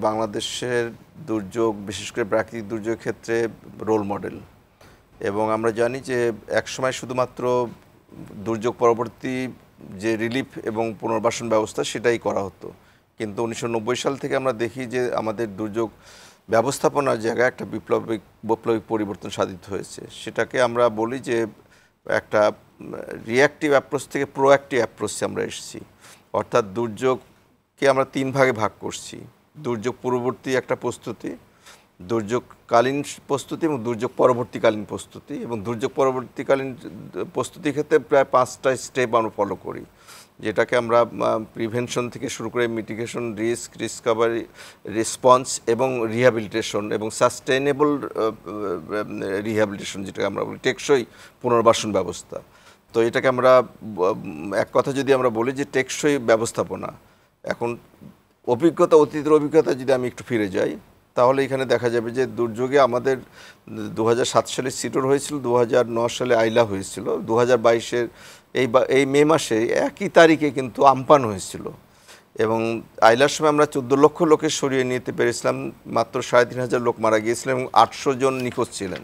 বাংলাদেশের দুর্যোগ, বিশেষ করে প্রাকৃতিক দুর্যোগের ক্ষেত্রে রোল মডেল। এবং আমরা জানি যে একসময় শুধুমাত্র দুর্যোগ পরবর্তী যে রিলিফ এবং পুনর্বাসন ব্যবস্থা সেটাই করা হতো, কিন্তু 1990 সাল থেকে আমরা দেখি যে আমাদের দুর্যোগ ব্যবস্থাপনার জায়গায় একটা বৈপ্লবিক পরিবর্তন সাধিত হয়েছে। সেটাকে আমরা বলি যে একটা রিঅ্যাক্টিভ অ্যাপ্রোচ থেকে প্রোঅ্যাক্টিভ অ্যাপ্রোচে আমরা এসেছি। অর্থাৎ দুর্যোগকে আমরা 3 ভাগে ভাগ করছি: দুর্যোগ পূর্ববর্তী একটা প্রস্তুতি, দুর্যোগকালীন প্রস্তুতি এবং দুর্যোগ পরবর্তীকালীন প্রস্তুতি। এবং দুর্যোগ পরবর্তীকালীন প্রস্তুতির ক্ষেত্রে প্রায় 5টা স্টেপ আমরা ফলো করি, যেটাকে আমরা প্রিভেনশন থেকে শুরু করে মিটিগেশন, রিস্ক, রিকভারি, রেসপন্স এবং রিহ্যাবিলিটেশন এবং সাস্টেইনেবল রিহ্যাবিলিটেশন, যেটাকে আমরা বলি টেকসই পুনর্বাসন ব্যবস্থা। তো এটাকে আমরা এক কথা যদি আমরা বলি যে টেকসই ব্যবস্থাপনা। এখন অতীতের অভিজ্ঞতা যদি আমি একটু ফিরে যাই, তাহলে এখানে দেখা যাবে যে দুর্যোগে আমাদের 2007 সালে সিডর হয়েছিল, 2009 সালে আইলা হয়েছিল, 2022-এর এই মে মাসে একই তারিখে কিন্তু আমপান হয়েছিল। এবং আইলার সময় আমরা 14 লক্ষ লোকের সরিয়ে নিতে পেরেছিলাম, মাত্র 3,500 লোক মারা গিয়েছিলেন এবং 800 জন নিখোঁজ ছিলেন।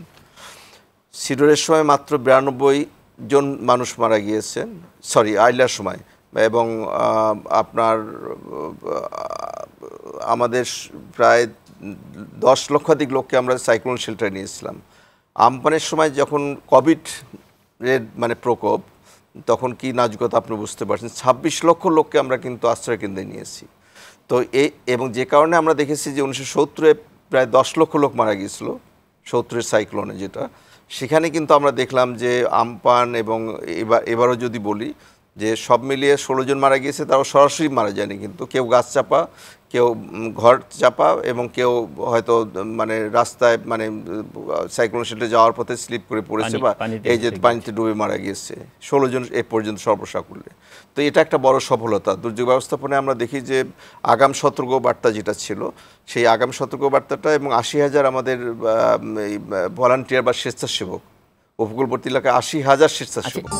সিডরের সময় মাত্র 92 জন মানুষ মারা গিয়েছেন, আইলার সময়। এবং আপনার আমাদের প্রায় 10 লক্ষাধিক লোককে আমরা সাইক্লোন শেল্টারে নিয়েছিলাম। আমপানের সময় যখন কোভিডের প্রকোপ, তখন কি নাজুকতা আপনি বুঝতে পারছেন। 26 লক্ষ লোককে আমরা কিন্তু আশ্রয় কেন্দ্রে নিয়েছি। তো এবং যে কারণে আমরা দেখেছি যে 1970-এ প্রায় 10 লক্ষ লোক মারা গিয়েছিল 70-এর সাইক্লোনে, যেটা সেখানে কিন্তু আমরা দেখলাম যে আমপান। এবং এবারও যদি বলি যে সব মিলিয়ে 16 জন মারা গিয়েছে, তারাও সরাসরি মারা যায়নি, কিন্তু কেউ গাছ চাপা, কেউ ঘর চাপা, এবং কেউ হয়তো রাস্তায় সাইক্লোন শেল্টারে যাওয়ার পথে স্লিপ করে পড়েছে, বা এই যে পানিতে ডুবে মারা গিয়েছে 16 জন এ পর্যন্ত সর্বসাকুল্যে। তো এটা একটা বড় সফলতা দুর্যোগ ব্যবস্থাপনায়। আমরা দেখি যে আগাম সতর্কবার্তা যেটা ছিল, সেই আগাম সতর্কবার্তাটা এবং 80,000 আমাদের ভলান্টিয়ার বা স্বেচ্ছাসেবক, উপকূলবর্তী এলাকায় 80,000 স্বেচ্ছাসেবক।